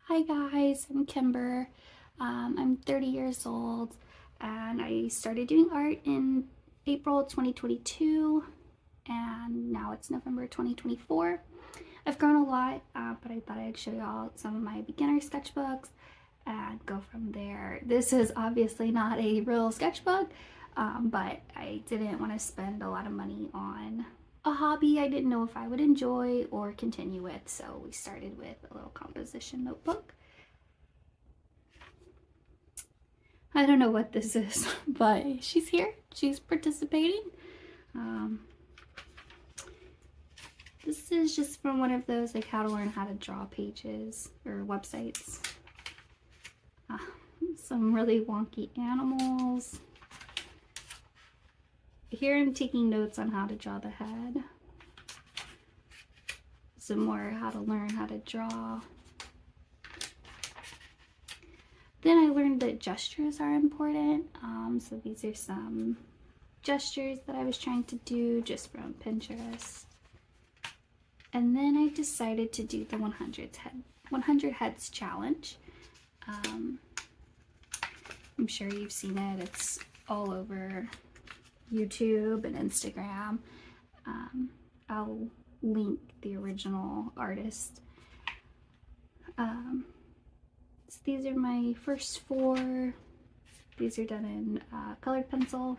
Hi guys, I'm Kimber. I'm 30 years old and I started doing art in April 2022 and now it's November 2024. I've grown a lot, but I thought I'd show y'all some of my beginner sketchbooks and go from there. This is obviously not a real sketchbook, but I didn't want to spend a lot of money on a hobby I didn't know if I would enjoy or continue with, so we started with a little composition notebook. I don't know what this is, but she's here. She's participating. Um, this is just from one of those like how to learn how to draw pages or websites. Some really wonky animals. Here I'm taking notes on how to draw the head. Some more how to learn how to draw. Then I learned that gestures are important. So these are some gestures that I was trying to do just from Pinterest. And then I decided to do the 100 heads challenge. I'm sure you've seen it. It's all over YouTube and Instagram. I'll link the original artist. So these are my first 4. These are done in colored pencil,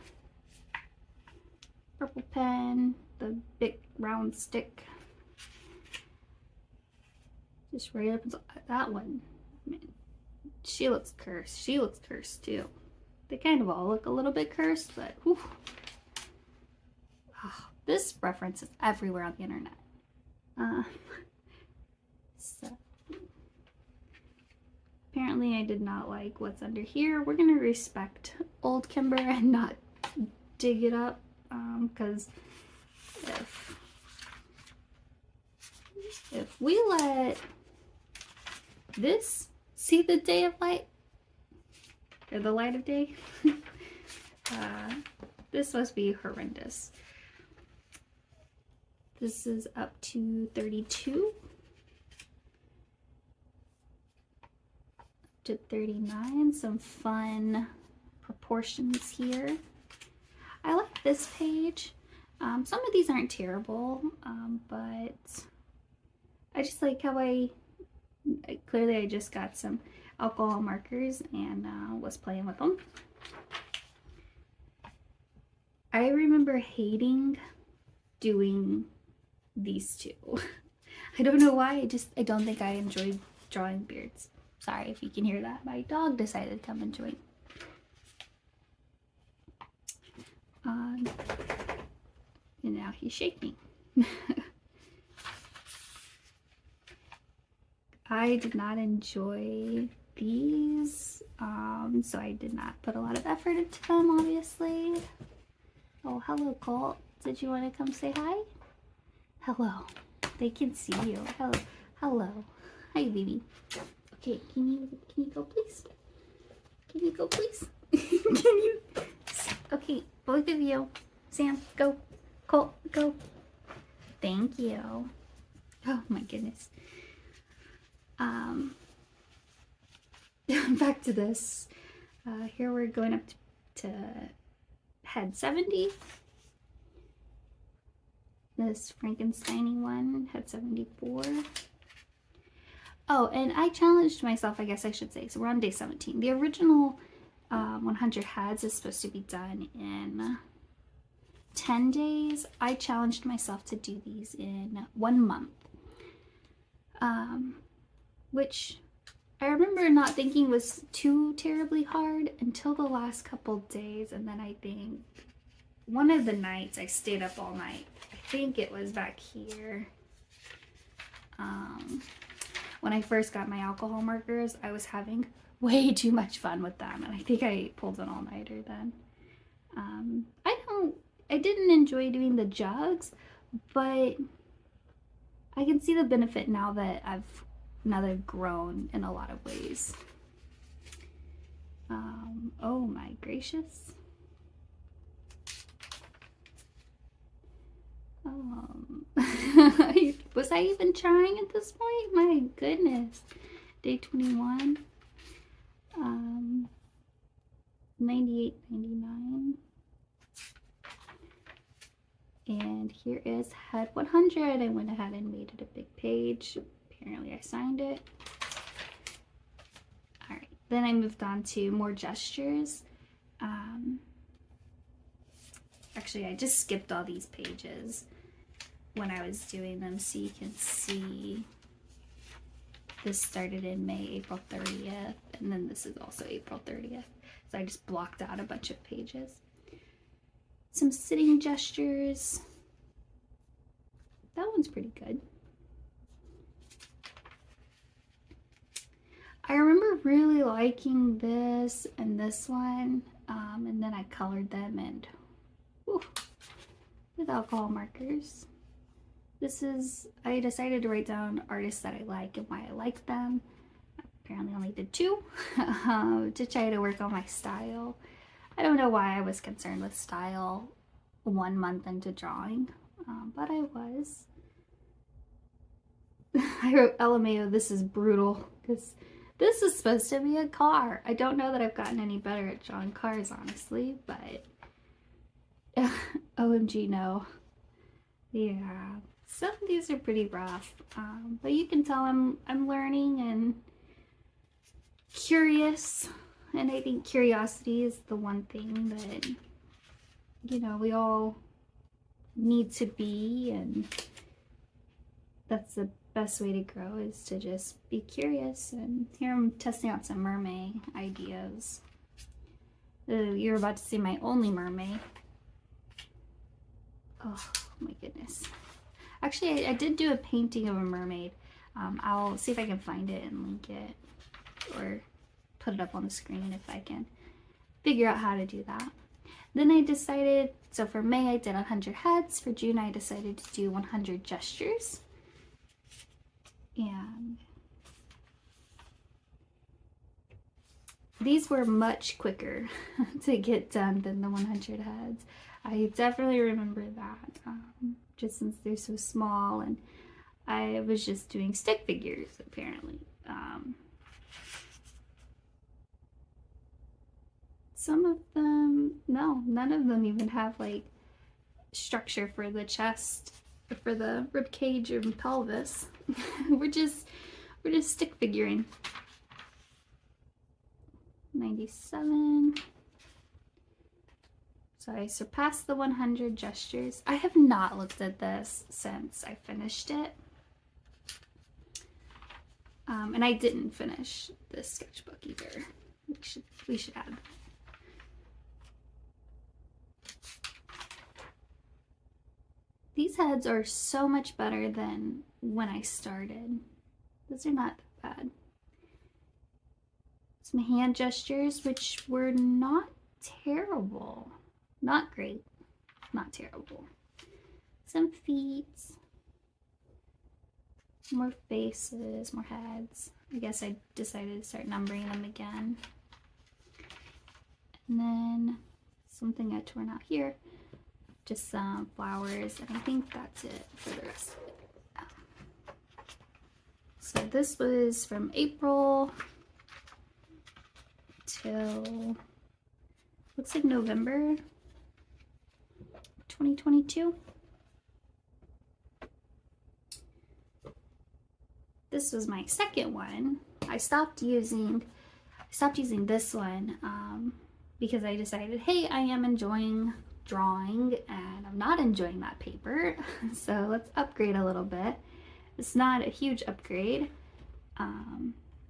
purple pen, the big round stick, just regular pencil. That one, man, she looks cursed. She looks cursed too. They kind of all look a little bit cursed, but whew. Oh, this reference is everywhere on the internet. So apparently I did not like what's under here. We're gonna respect old Kimber and not dig it up, because if we let this see the day of light, or the light of day, this must be horrendous. This is up to 32. To 39, some fun proportions here. I like this page. Some of these aren't terrible, but I just like how clearly I just got some alcohol markers and was playing with them. I remember hating doing these two. I don't know why, I don't think I enjoyed drawing beards. Sorry if you can hear that. My dog decided to come and join. And now he's shaking. I did not enjoy these, so I did not put a lot of effort into them, obviously. Oh, hello, Colt. Did you want to come say hi? Hello. They can see you. Hello. Hello. Hi, baby. Okay, can you go, please? Can you go, please? Can you? Okay, both of you. Sam, go. Colt, go. Thank you. Oh my goodness. Back to this. Here we're going up to head 70. This Frankenstein one, head 74. Oh, and I challenged myself, I guess I should say. So we're on day 17. The original 100 heads is supposed to be done in 10 days. I challenged myself to do these in 1 month. Which I remember not thinking was too terribly hard until the last couple days. And then I think one of the nights I stayed up all night. I think it was back here. When I first got my alcohol markers, I was having way too much fun with them, and I think I pulled an all-nighter then. I didn't enjoy doing the jugs, but I can see the benefit now that I've grown in a lot of ways. Oh my gracious. Was I even trying at this point? My goodness. Day 21. 98.99. And here is head 100. I went ahead and made it a big page. Apparently I signed it. All right, then I moved on to more gestures. Actually, I just skipped all these pages when I was doing them, so you can see this started in May, April 30th, and then this is also April 30th. So I just blocked out a bunch of pages. Some sitting gestures. That one's pretty good. I remember really liking this and this one, and then I colored them and with alcohol markers. This is, I decided to write down artists that I like and why I like them. Apparently only did 2 to try to work on my style. I don't know why I was concerned with style 1 month into drawing, but I was. I wrote LMAO, this is brutal, because this is supposed to be a car. I don't know that I've gotten any better at drawing cars, honestly, but OMG, no. Yeah, some of these are pretty rough, but you can tell I'm learning and curious, and I think curiosity is the one thing that, you know, we all need to be, and that's the best way to grow, is to just be curious. And here I'm testing out some mermaid ideas. You're about to see my only mermaid. Oh my goodness. Actually, I did do a painting of a mermaid. I'll see if I can find it and link it, or put it up on the screen if I can figure out how to do that. Then I decided, so for May I did 100 heads. For June I decided to do 100 gestures. And these were much quicker to get done than the 100 heads. I definitely remember that, just since they're so small, and I was just doing stick figures apparently. Some of them, no, none of them even have like structure for the chest, or for the rib cage and pelvis. we're just stick figuring. 97. So I surpassed the 100 gestures. I have not looked at this since I finished it. And I didn't finish this sketchbook either. We should add that. These heads are so much better than when I started. Those are not that bad. Some hand gestures, which were not terrible. Not great, not terrible. Some feet, more faces, more heads. I guess I decided to start numbering them again. And then something I torn out here, just some flowers, and I think that's it for the rest of it. So this was from April till, looks like November 2022. This was my second one. I stopped using this one because I decided, hey, I am enjoying drawing and I'm not enjoying that paper, so let's upgrade a little bit. It's not a huge upgrade.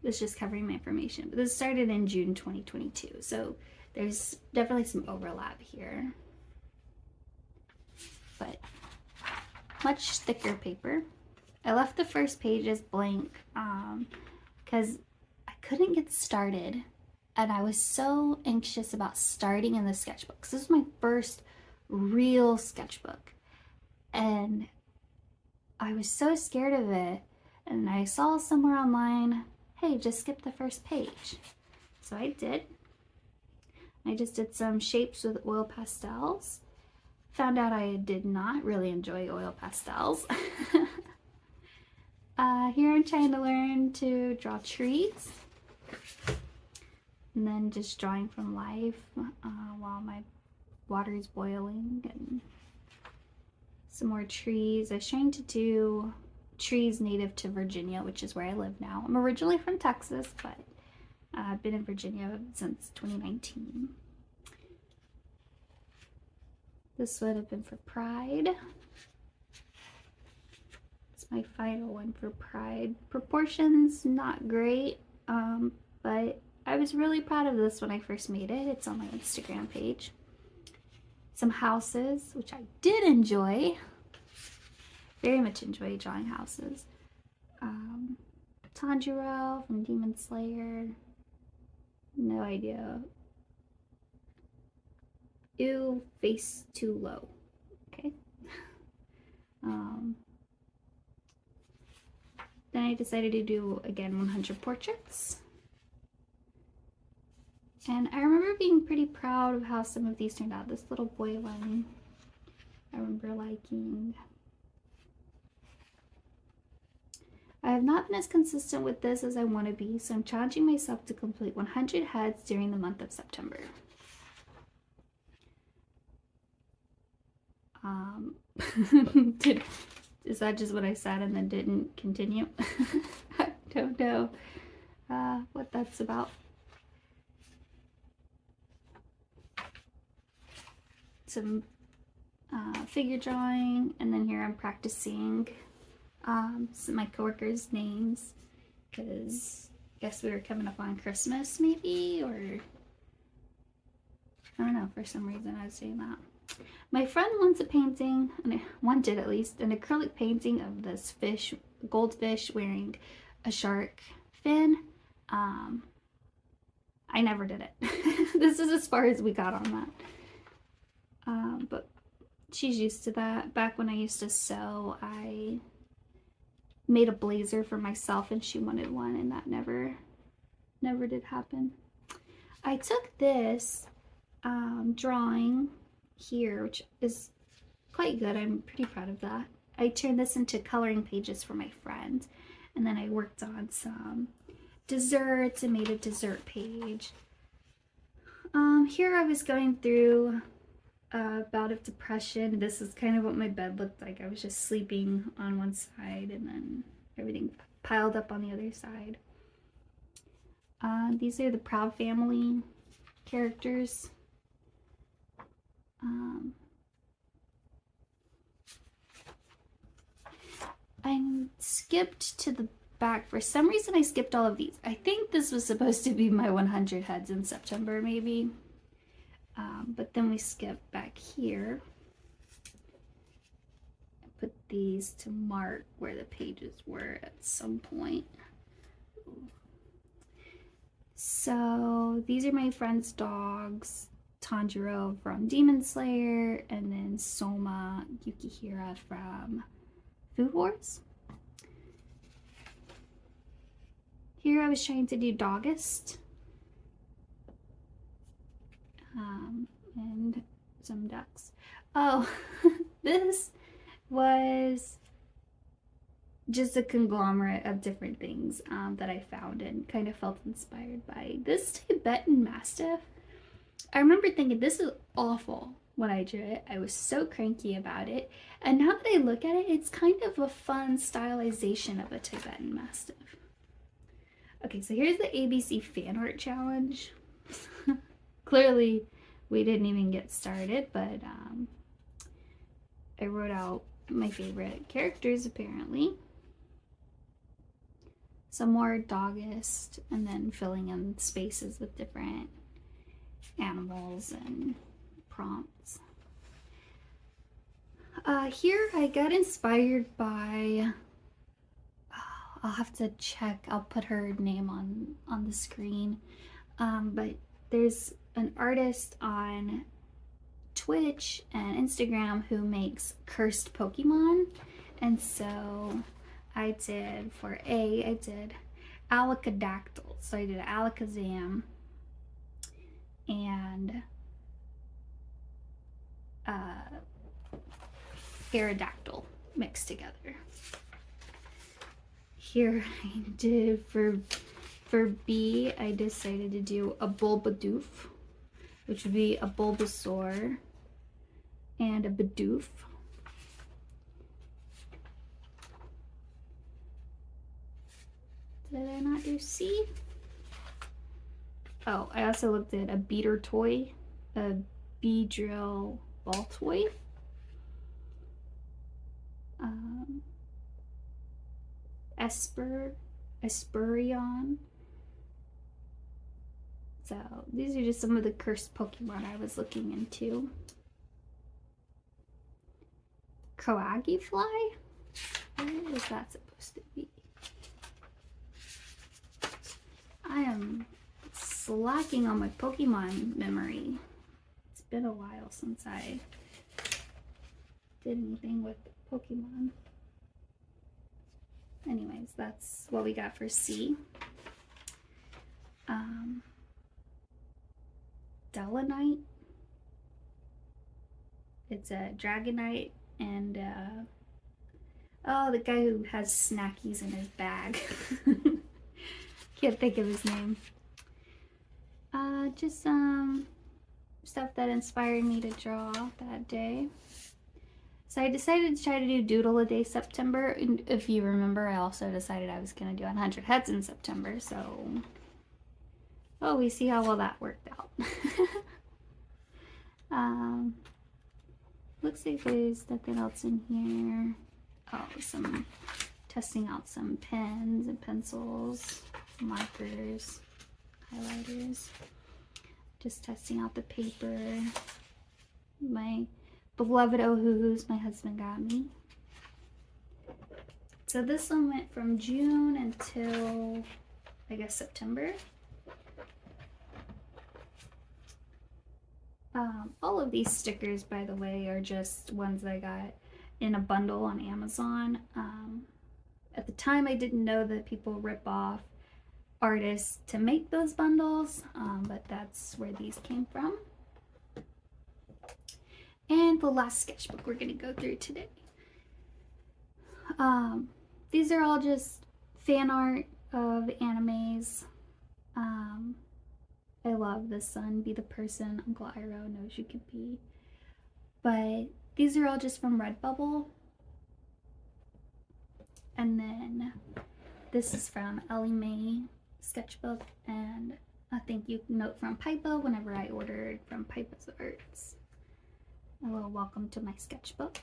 It's just covering my information. But this started in June 2022, so there's definitely some overlap here. But much thicker paper. I left the first pages blank because I couldn't get started, and I was so anxious about starting in the sketchbook. This is my first real sketchbook, and I was so scared of it, and I saw somewhere online, hey, just skip the first page. So I did. I just did some shapes with oil pastels. Found out I did not really enjoy oil pastels. Here I'm trying to learn to draw trees. And then just drawing from life while my water is boiling, and some more trees. I was trying to do trees native to Virginia, which is where I live now. I'm originally from Texas, but I've been in Virginia since 2019. This would have been for Pride. It's my final one for Pride. Proportions, not great, but I was really proud of this when I first made it. It's on my Instagram page. Some houses, which I did enjoy. Very much enjoy drawing houses. Tanjiro from Demon Slayer. No idea. Ew, face too low. Okay. Then I decided to do, again, 100 portraits. And I remember being pretty proud of how some of these turned out. This little boy one, I remember liking. I have not been as consistent with this as I want to be, so I'm challenging myself to complete 100 heads during the month of September. Is that just what I said and then didn't continue? I don't know what that's about. Some figure drawing, and then here I'm practicing some of my coworkers' names, because I guess we were coming up on Christmas maybe, or I don't know, for some reason I was doing that. My friend wants a painting, and I wanted at least, an acrylic painting of this fish, goldfish wearing a shark fin. I never did it. This is as far as we got on that. But she's used to that. Back when I used to sew, I made a blazer for myself and she wanted one, and that never did happen. I took this drawing here, which is quite good. I'm pretty proud of that. I turned this into coloring pages for my friend, and then I worked on some desserts and made a dessert page. Here I was going through a bout of depression. This is kind of what my bed looked like. I was just sleeping on one side and then everything piled up on the other side. These are the Proud Family characters. I skipped to the back. For some reason I skipped all of these. I think this was supposed to be my 100 heads in September maybe. But then we skipped back here. I put these to mark where the pages were at some point. So these are my friend's dogs. Tanjiro from Demon Slayer, and then Soma Yukihira from Food Wars. Here I was trying to do Dogist. And some ducks. Oh, this was just a conglomerate of different things that I found and kind of felt inspired by. This Tibetan Mastiff, I remember thinking this is awful when I drew it. I was so cranky about it. And now that I look at it, it's kind of a fun stylization of a Tibetan Mastiff. Okay, so here's the ABC fan art challenge. Clearly, we didn't even get started, but I wrote out my favorite characters, apparently. Some more Dogist, and then filling in spaces with different animals and prompts. Here I got inspired by, I'll have to check, I'll put her name on the screen, but there's an artist on Twitch and Instagram who makes cursed Pokemon, and so I did, for A, I did Alicadactyl, so I did Alakazam and Aerodactyl mixed together. Here I did for B, I decided to do a Bulbadoof, which would be a Bulbasaur and a Bidoof. Did I not do C? Oh, I also looked at a beater toy, a Beedrill ball toy. Esperion. So these are just some of the cursed Pokemon I was looking into. Coagifly? What is that supposed to be? I am slacking on my Pokemon memory. It's been a while since I did anything with Pokemon. Anyways, that's what we got for C. Delonite. It's a Dragonite and oh, the guy who has snackies in his bag. Can't think of his name. Just some stuff that inspired me to draw that day. So I decided to try to do Doodle a Day September. And if you remember, I also decided I was going to do 100 heads in September. So, oh, we see how well that worked out. Looks like there's nothing else in here. Oh, some testing out some pens and pencils, markers, highlighters. Just testing out the paper. My beloved Ohuhus my husband got me. So this one went from June until, I guess, September. All of these stickers, by the way, are just ones that I got in a bundle on Amazon. At the time, I didn't know that people rip off artists to make those bundles, but that's where these came from. And the last sketchbook we're going to go through today. These are all just fan art of animes. I love The Sun, Be the Person Uncle Iroh Knows You Could Be. But these are all just from Redbubble. And then this is from Ellie Mae Sketchbook, and a thank you note from Pipa whenever I ordered from Pipa's Arts. A little welcome to my sketchbook.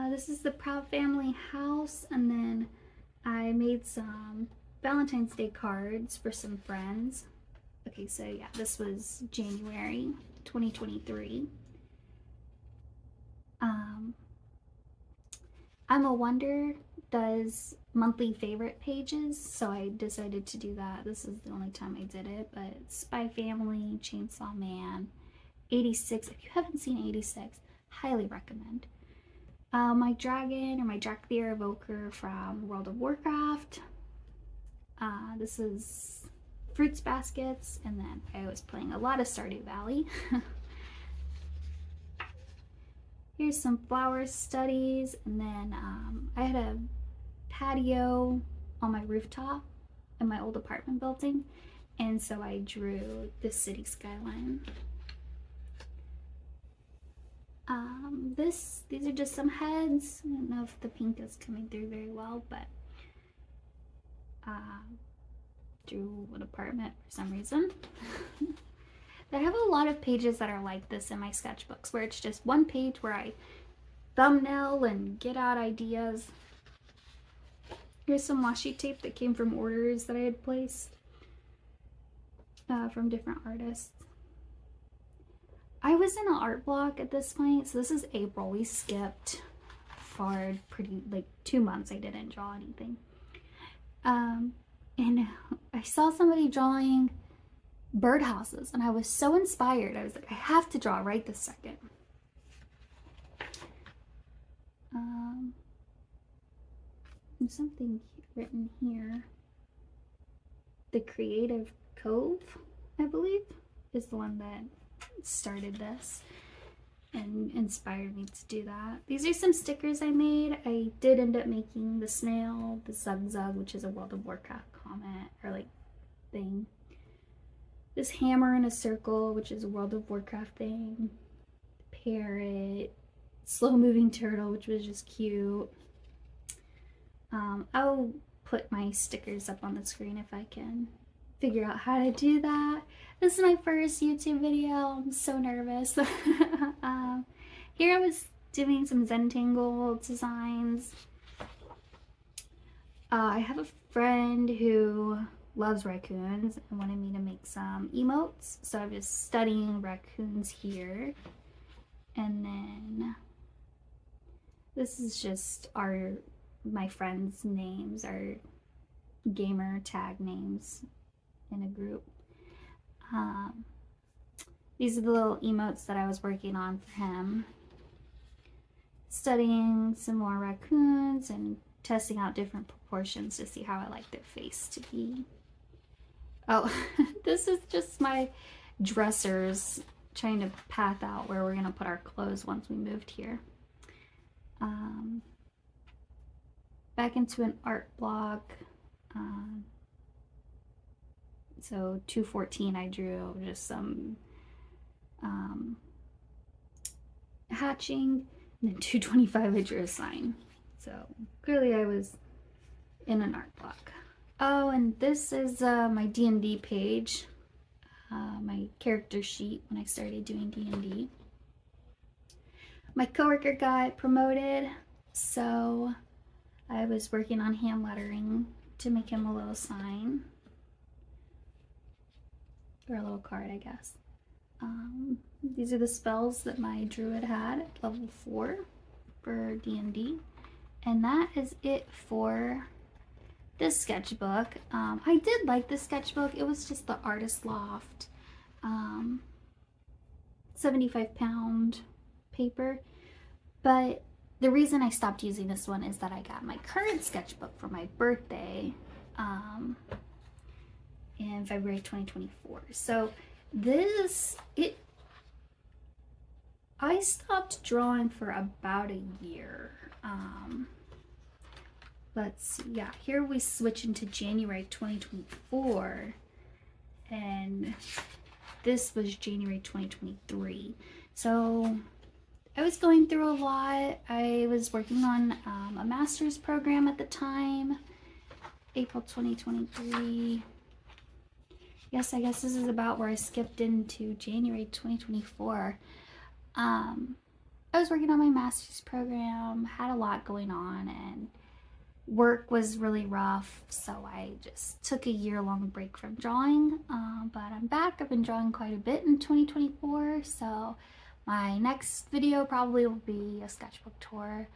This is the Proud Family house, and then I made some Valentine's Day cards for some friends. Okay, so yeah, this was January 2023. I'm a Wonder does monthly favorite pages, so I decided to do that. This is the only time I did it, but Spy Family, Chainsaw Man, 86. If you haven't seen 86, highly recommend. My dragon, or my Drakthir evoker from World of Warcraft. This is Fruits Baskets, and then I was playing a lot of Stardew Valley. Here's some flower studies, and then I had a patio on my rooftop in my old apartment building, and so I drew the city skyline. These are just some heads. I don't know if the pink is coming through very well, but drew an apartment for some reason. I have a lot of pages that are like this in my sketchbooks, where it's just one page where I thumbnail and get out ideas. Here's some washi tape that came from orders that I had placed from different artists. I was in an art block at this point, so this is April. We skipped forward like 2 months. I didn't draw anything. And I saw somebody drawing birdhouses, and I was so inspired. I was like, I have to draw right this second. There's something written here. The Creative Cove, I believe, is the one that started this. and inspired me to do that. These are some stickers I made. I did end up making the snail, the Zug Zug, which is a World of Warcraft comment or like thing. This hammer in a circle, which is a World of Warcraft thing. Parrot, slow moving turtle, which was just cute. I'll put my stickers up on the screen if I can figure out how to do that. This is my first YouTube video. I'm so nervous. Here I was doing some Zentangle designs. I have a friend who loves raccoons and wanted me to make some emotes, so I'm just studying raccoons here. And then this is just my friends' names, our gamer tag names in a group. These are the little emotes that I was working on for him. Studying some more raccoons and testing out different proportions to see how I like their face to be. Oh, this is just my dressers trying to path out where we're gonna put our clothes once we moved here. Back into an art block. So 214 I drew just some hatching, and then 225 I drew a sign. So clearly I was in an art block. Oh, and this is my D&D page, my character sheet when I started doing D&D. My coworker got promoted, so I was working on hand lettering to make him a little sign. Or a little card, I guess. These are the spells that my druid had at level 4 for D&D. And that is it for this sketchbook. I did like this sketchbook. It was just the Artist Loft 75-pound paper. But the reason I stopped using this one is that I got my current sketchbook for my birthday in February 2024. So I stopped drawing for about a year. Let's see, yeah, here we switch into January 2024, and this was January 2023. So I was going through a lot. I was working on a master's program at the time, April 2023. Yes, I guess this is about where I skipped into January 2024. I was working on my master's program, had a lot going on, and work was really rough, so I just took a year-long break from drawing. But I'm back. I've been drawing quite a bit in 2024, so my next video probably will be a sketchbook tour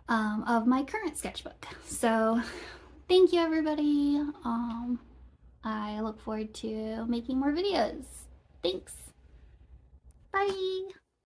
of my current sketchbook. So thank you, everybody. I look forward to making more videos. Thanks. Bye.